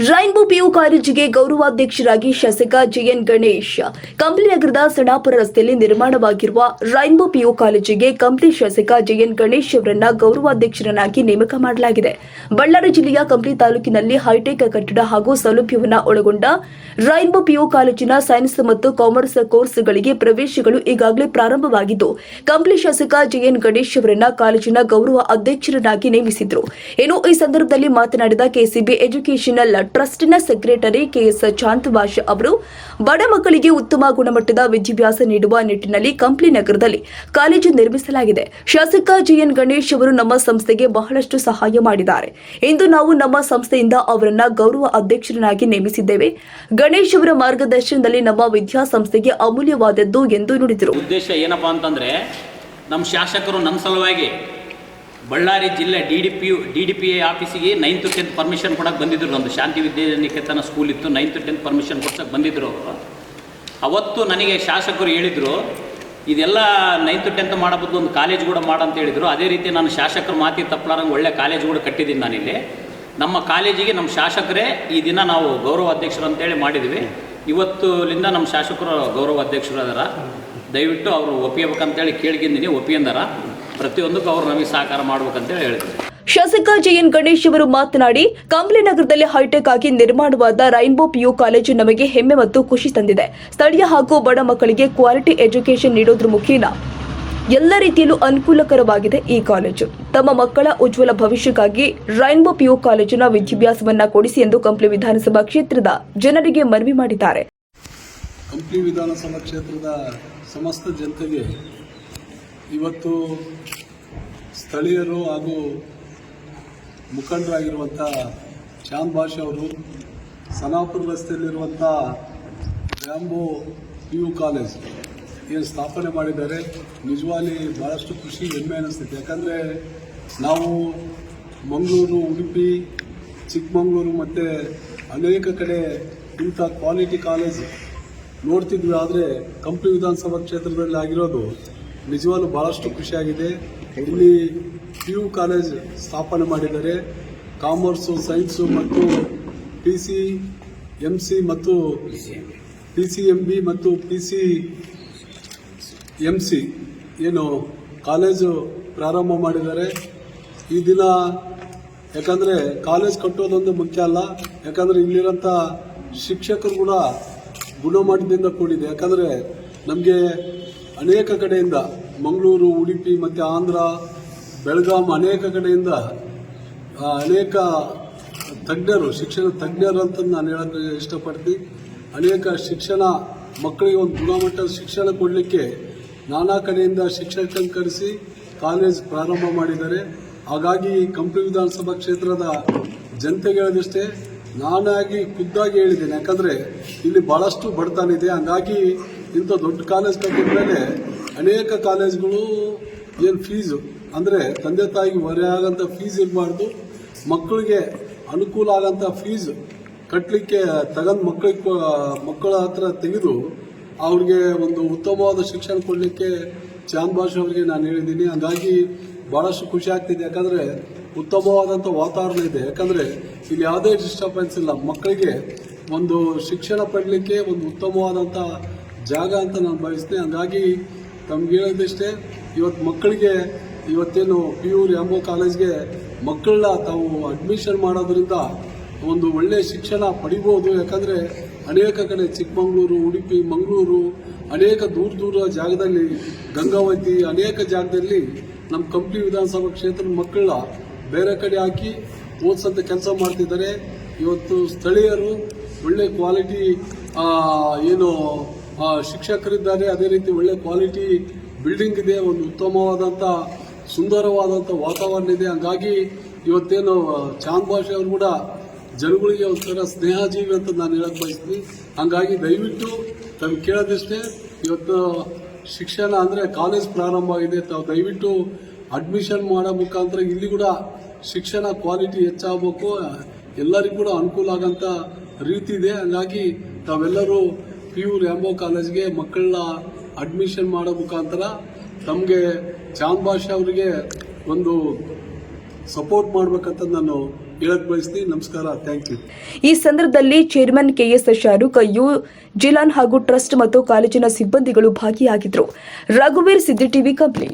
Rainbow PU ಕಾಲೇಜಿಗೆ ಗೌರವಾಧ್ಯಕ್ಷರಾಗಿ ಶಾಸಕ JN Ganesh. Kampli ನಗರದ ಸಣಾಪುರ ರಸ್ತೆಯಲ್ಲಿ ನಿರ್ಮಾಣವಾಗಿರುವ ರೈನ್ಬೋ ಪಿಯು ಕಾಲೇಜಿಗೆ ಕಂಪ್ಲಿ ಶಾಸಕ ಜೆಎನ್ ಗಣೇಶ್ ಅವರನ್ನ ಗೌರವಾಧ್ಯಕ್ಷರನ್ನಾಗಿ ನೇಮಕ ಮಾಡಲಾಗಿದೆ. ಬಳ್ಳಾರಿ ಜಿಲ್ಲೆಯ ಕಂಪ್ಲಿ ತಾಲೂಕಿನಲ್ಲಿ ಹೈಟೆಕ್ ಕಟ್ಟಡ ಹಾಗೂ ಸೌಲಭ್ಯವನ್ನು ಒಳಗೊಂಡ ರೈನ್ಬೋ ಪಿಯು ಕಾಲೇಜಿನ ಸೈನ್ಸ್ ಮತ್ತು ಕಾಮರ್ಸ್ ಕೋರ್ಸ್ಗಳಿಗೆ ಪ್ರವೇಶಗಳು ಈಗಾಗಲೇ ಪ್ರಾರಂಭವಾಗಿದ್ದು, ಕಂಪ್ಲಿ ಶಾಸಕ ಜೆಎನ್ ಗಣೇಶ್ ಅವರನ್ನ ಕಾಲೇಜಿನ ಗೌರವ ಅಧ್ಯಕ್ಷರನ್ನಾಗಿ ನೇಮಿಸಿದ್ರು. ಇನ್ನು ಈ ಸಂದರ್ಭದಲ್ಲಿ ಮಾತನಾಡಿದ ಕೆಸಿಬಿ ಎಜುಕೇಷನಲ್ ಟ್ರಸ್ಟ್ನ ಸೆಕ್ರೆಟರಿ ಕೆಎಸ್ ಶಾಂತವಾಶ್ ಅವರು, ಬಡ ಮಕ್ಕಳಿಗೆ ಉತ್ತಮ ಗುಣಮಟ್ಟದ ವಿದ್ಯಾಭ್ಯಾಸ ನೀಡುವ ನಿಟ್ಟಿನಲ್ಲಿ ಕಂಪ್ಲಿ ನಗರದಲ್ಲಿ ಕಾಲೇಜು ನಿರ್ಮಿಸಲಾಗಿದೆ. ಶಾಸಕ ಜೆಎನ್ ಗಣೇಶ್ ಅವರು ನಮ್ಮ ಸಂಸ್ಥೆಗೆ ಬಹಳಷ್ಟು ಸಹಾಯ ಮಾಡಿದ್ದಾರೆ. ಇಂದು ನಾವು ನಮ್ಮ ಸಂಸ್ಥೆಯಿಂದ ಅವರನ್ನ ಗೌರವ ಅಧ್ಯಕ್ಷರನ್ನಾಗಿ ನೇಮಿಸಿದ್ದೇವೆ. ಗಣೇಶ್ ಅವರ ಮಾರ್ಗದರ್ಶನದಲ್ಲಿ ನಮ್ಮ ವಿದ್ಯಾಸಂಸ್ಥೆಗೆ ಅಮೂಲ್ಯವಾದದ್ದು ಎಂದು ನುಡಿದರು. ಉದ್ದೇಶ ಏನಪ್ಪಾ ಅಂತಂದ್ರೆ, ನಮ್ಮ ಶಾಸಕರು ನನ್ನ ಸಲುವಾಗಿ ಬಳ್ಳಾರಿ ಜಿಲ್ಲೆ DDPA ಆಫೀಸಿಗೆ 9th 10th ಪರ್ಮಿಷನ್ ಕೊಡಕ್ಕೆ ಬಂದಿದ್ದರು. ಒಂದು ಶಾಂತಿ ವಿದ್ಯಾನಿಕೇತನ ಸ್ಕೂಲ್ ಇತ್ತು, 9th 10th ಪರ್ಮಿಷನ್ ಕೊಡ್ಸಕ್ಕೆ ಬಂದಿದ್ದರು ಅವರು. ಅವತ್ತು ನನಗೆ ಶಾಸಕರು ಹೇಳಿದರು, ಇದೆಲ್ಲ 9th 10th ಮಾಡೋ ಬದಲು ಒಂದು ಕಾಲೇಜ್ ಕೂಡ ಮಾಡಂತ ಹೇಳಿದರು. ಅದೇ ರೀತಿ ನಾನು ಶಾಸಕರು ಮಾತಿ ತಪ್ಪಲಾರಂಗೆ ಒಳ್ಳೆ ಕಾಲೇಜ್ ಕೂಡ ಕಟ್ಟಿದ್ದೀನಿ. ನಾನಿಲ್ಲಿ ನಮ್ಮ ಕಾಲೇಜಿಗೆ ನಮ್ಮ ಶಾಸಕರೇ ಈ ದಿನ ನಾವು ಗೌರವ ಅಧ್ಯಕ್ಷರು ಅಂತೇಳಿ ಮಾಡಿದ್ವಿ. ಇವತ್ತುಲಿಂದ ನಮ್ಮ ಶಾಸಕರು ಗೌರವ ಅಧ್ಯಕ್ಷರು ಅದರ. ದಯವಿಟ್ಟು ಅವರು ಒಪ್ಪಿಬೇಕಂತೇಳಿ ಕೇಳ್ಕೊಂಡಿನಿ, ಒಪ್ಪಿಂದಾರ. ಪ್ರತಿಯೊಂದಕ್ಕೂ ಅವರು ನಮಗೆ ಸಹಕಾರ ಮಾಡ್ಬೇಕಂತೇಳಿ ಹೇಳಿದ್ರು. ಶಾಸಕ ಜೆಎನ್ ಗಣೇಶ್ ಅವರು ಮಾತನಾಡಿ, ಕಂಪ್ಲಿ ನಗರದಲ್ಲಿ ಹೈಟೆಕ್ ಆಗಿ ನಿರ್ಮಾಣವಾದ ರೈನ್ಬೋ ಪಿಯು ಕಾಲೇಜು ನಮಗೆ ಹೆಮ್ಮೆ ಮತ್ತು ಖುಷಿ ತಂದಿದೆ. ಸ್ಥಳೀಯ ಹಾಗೂ ಬಡ ಮಕ್ಕಳಿಗೆ ಕ್ವಾಲಿಟಿ ಎಜುಕೇಷನ್ ನೀಡೋದ್ರ ಮುಖೇನ ಎಲ್ಲ ರೀತಿಯಲ್ಲೂ ಅನುಕೂಲಕರವಾಗಿದೆ ಈ ಕಾಲೇಜು. ತಮ್ಮ ಮಕ್ಕಳ ಉಜ್ವಲ ಭವಿಷ್ಯಕ್ಕಾಗಿ ರೈನ್ಬೋ ಪಿಯು ಕಾಲೇಜಿನ ವಿದ್ಯಾಭ್ಯಾಸವನ್ನ ಕೊಡಿಸಿ ಎಂದು ಕಂಪ್ಲಿ ವಿಧಾನಸಭಾ ಕ್ಷೇತ್ರದ ಜನರಿಗೆ ಮನವಿ ಮಾಡಿದ್ದಾರೆ. ಕಂಪ್ಲಿ ವಿಧಾನಸಭಾ ಕ್ಷೇತ್ರದ ಸಮಸ್ತ ಜನತೆಗೆ ಇವತ್ತು ಸ್ಥಳೀಯರು ಹಾಗೂ ಮುಖಂಡರಾಗಿರುವಂಥ ಚಾಂದ್ ಭಾಷೆ ಅವರು ಸನಾಪುರ ರಸ್ತೆಯಲ್ಲಿರುವಂಥ ರೈನ್ಬೋ PU ಕಾಲೇಜ್ ಏನು ಸ್ಥಾಪನೆ ಮಾಡಿದ್ದಾರೆ, ನಿಜವಾಗಿ ಭಾಳಷ್ಟು ಖುಷಿ, ಹೆಮ್ಮೆ ಅನ್ನಿಸ್ತೈತೆ. ಯಾಕಂದರೆ ನಾವು ಮಂಗಳೂರು, ಉಡುಪಿ, ಚಿಕ್ಕಮಗಳೂರು ಮತ್ತು ಅನೇಕ ಕಡೆ ಇಂಥ ಕ್ವಾಲಿಟಿ ಕಾಲೇಜ್ ನೋಡ್ತಿದ್ವಿ. ಆದರೆ ಕಂಪ್ಲಿ ವಿಧಾನಸಭಾ ಕ್ಷೇತ್ರದಲ್ಲಿ ಆಗಿರೋದು ನಿಜವಾಗ್ಲೂ ಭಾಳಷ್ಟು ಖುಷಿಯಾಗಿದೆ. ಇಲ್ಲಿ PU ಕಾಲೇಜ್ ಸ್ಥಾಪನೆ ಮಾಡಿದ್ದಾರೆ. ಕಾಮರ್ಸು, ಸೈನ್ಸು ಮತ್ತು PCMC ಮತ್ತು PCMB ಮತ್ತು PCMC ಏನು ಕಾಲೇಜು ಪ್ರಾರಂಭ ಮಾಡಿದ್ದಾರೆ ಈ ದಿನ. ಯಾಕಂದರೆ ಕಾಲೇಜ್ ಕಟ್ಟೋದೊಂದು ಮುಖ್ಯ ಅಲ್ಲ, ಯಾಕಂದರೆ ಇಲ್ಲಿರೋಂಥ ಶಿಕ್ಷಕರು ಕೂಡ ಗುಣಮಟ್ಟದಿಂದ ಕೂಡಿದೆ. ಯಾಕಂದರೆ ನಮಗೆ ಅನೇಕ ಕಡೆಯಿಂದ ಮಂಗಳೂರು, ಉಡುಪಿ ಮತ್ತು ಆಂಧ್ರ, ಬೆಳಗಾಂ ಅನೇಕ ಕಡೆಯಿಂದ ಅನೇಕ ತಜ್ಞರು, ಶಿಕ್ಷಣ ತಜ್ಞರು ಅಂತ ನಾನು ಹೇಳೋಕ್ಕೆ ಇಷ್ಟಪಡ್ತೀನಿ. ಅನೇಕ ಶಿಕ್ಷಣ ಮಕ್ಕಳಿಗೆ ಒಂದು ಗುಣಮಟ್ಟದ ಶಿಕ್ಷಣ ಕೊಡಲಿಕ್ಕೆ ನಾನಾ ಕಡೆಯಿಂದ ಶಿಕ್ಷಕರನ್ನು ಕರೆಸಿ ಕಾಲೇಜ್ ಪ್ರಾರಂಭ ಮಾಡಿದ್ದಾರೆ. ಹಾಗಾಗಿ ಕಂಪ್ಲಿ ವಿಧಾನಸಭಾ ಕ್ಷೇತ್ರದ ಜನತೆಗೆ ಹೇಳಿದಷ್ಟೇ, ನಾನಾಗಿ ಖುದ್ದಾಗಿ ಹೇಳಿದ್ದೇನೆ. ಯಾಕಂದರೆ ಇಲ್ಲಿ ಭಾಳಷ್ಟು ಬಡತನ ಇದೆ. ಹಾಗಾಗಿ ಇಂಥ ದೊಡ್ಡ ಕಾಲೇಜ್ ಕಟ್ಟಿದ ಮೇಲೆ ಅನೇಕ ಕಾಲೇಜ್ಗಳು ಏನು ಫೀಸು ಅಂದರೆ ತಂದೆ ತಾಯಿಗೆ ಹೊರೆ ಆಗೋಂಥ ಫೀಸ್ ಇರಬಾರ್ದು, ಮಕ್ಕಳಿಗೆ ಅನುಕೂಲ ಆಗೋಂಥ ಫೀಸ್ ಕಟ್ಟಲಿಕ್ಕೆ ತಗೊಂಡು ಮಕ್ಕಳ ಹತ್ರ ತೆಗೆದು ಅವ್ರಿಗೆ ಒಂದು ಉತ್ತಮವಾದ ಶಿಕ್ಷಣ ಕೊಡಲಿಕ್ಕೆ ಚಾಂದ್ ಭಾಷೆ ಅವರಿಗೆ ನಾನು ಹೇಳಿದ್ದೀನಿ. ಹಾಗಾಗಿ ಭಾಳಷ್ಟು ಖುಷಿ ಆಗ್ತಿದೆ. ಯಾಕಂದರೆ ಉತ್ತಮವಾದಂಥ ವಾತಾವರಣ ಇದೆ. ಯಾಕಂದರೆ ಇಲ್ಲಿ ಯಾವುದೇ ಡಿಸ್ಟರ್ಬೆನ್ಸ್ ಇಲ್ಲ. ಮಕ್ಕಳಿಗೆ ಒಂದು ಶಿಕ್ಷಣ ಪಡಲಿಕ್ಕೆ ಒಂದು ಉತ್ತಮವಾದಂಥ ಜಾಗ ಅಂತ ನಾನು ಭಾವಿಸ್ತೀನಿ. ಹಾಗಾಗಿ ತಮ್ಗೆ ಹೇಳೋದಿಷ್ಟೇ, ಇವತ್ತು ಮಕ್ಕಳಿಗೆ ಇವತ್ತೇನು PU ರೈನ್ಬೋ ಕಾಲೇಜ್ಗೆ ಮಕ್ಕಳನ್ನ ತಾವು ಅಡ್ಮಿಷನ್ ಮಾಡೋದ್ರಿಂದ ಒಂದು ಒಳ್ಳೆಯ ಶಿಕ್ಷಣ ಪಡಿಬೋದು. ಯಾಕಂದರೆ ಅನೇಕ ಕಡೆ ಚಿಕ್ಕಮಗಳೂರು, ಉಡುಪಿ, ಮಂಗಳೂರು ಅನೇಕ ದೂರ ಜಾಗದಲ್ಲಿ, ಗಂಗಾವತಿ ಅನೇಕ ಜಾಗದಲ್ಲಿ ನಮ್ಮ ಕಂಪ್ಲಿ ವಿಧಾನಸಭಾ ಕ್ಷೇತ್ರದ ಮಕ್ಕಳನ್ನ ಬೇರೆ ಕಡೆ ಹಾಕಿ ಓದಿಸೋಂಥ ಕೆಲಸ ಮಾಡ್ತಿದ್ದಾರೆ. ಇವತ್ತು ಸ್ಥಳೀಯರು ಒಳ್ಳೆ ಕ್ವಾಲಿಟಿ ಏನು ಶಿಕ್ಷಕರಿದ್ದಾರೆ, ಅದೇ ರೀತಿ ಒಳ್ಳೆ ಕ್ವಾಲಿಟಿ ಬಿಲ್ಡಿಂಗ್ ಇದೆ, ಒಂದು ಉತ್ತಮವಾದಂಥ ಸುಂದರವಾದಂಥ ವಾತಾವರಣ ಇದೆ. ಹಾಗಾಗಿ ಇವತ್ತೇನು ಚಾಂದ್ ಭಾಷೆ ಅವರು ಕೂಡ ಜನಗಳಿಗೆ ಒಂಥರ ಸ್ನೇಹಜೀವಿ ಅಂತ ನಾನು ಹೇಳಕ್ಕೆ ಬಯಸ್ತೀನಿ. ಹಾಗಾಗಿ ದಯವಿಟ್ಟು ತಾವು ಕೇಳೋದಿಷ್ಟೇ, ಇವತ್ತು ಶಿಕ್ಷಣ ಅಂದರೆ ಕಾಲೇಜ್ ಪ್ರಾರಂಭ ಆಗಿದೆ, ತಾವು ದಯವಿಟ್ಟು ಅಡ್ಮಿಷನ್ ಮಾಡೋ ಮುಖಾಂತರ ಇಲ್ಲಿ ಕೂಡ ಶಿಕ್ಷಣ ಕ್ವಾಲಿಟಿ ಹೆಚ್ಚಾಗಬೇಕು, ಎಲ್ಲರಿಗೂ ಕೂಡ ಅನುಕೂಲ ಆಗೋಂಥ ರೀತಿ ಇದೆ. ಹಾಗಾಗಿ ತಾವೆಲ್ಲರೂ PU ರೈನ್ಬೋ ಕಾಲೇಜ್ಗೆ ಮಕ್ಕಳನ್ನ ಅಡ್ಮಿಷನ್ ಮಾಡೋ ಮುಖಾಂತರ ತಮಗೆ ಚಾಂದ್ ಭಾಷೆ ಅವರಿಗೆ ಒಂದು ಸಪೋರ್ಟ್ ಮಾಡಬೇಕಂತ ನಾನು ಹೇಳಕ್ ಬಯಸ್ತೀನಿ. ನಮಸ್ಕಾರ, ಥ್ಯಾಂಕ್ ಯು. ಈ ಸಂದರ್ಭದಲ್ಲಿ chairman KS Shahrukh, U Jilan ಹಾಗೂ ಟ್ರಸ್ಟ್ ಮತ್ತು ಕಾಲೇಜಿನ ಸಿಬ್ಬಂದಿಗಳು ಭಾಗಿಯಾಗಿದ್ದರು. ರಘುವೀರ್, ಸಿದ್ದಿ ಟಿವಿ, ಕಂಪ್ಲಿ.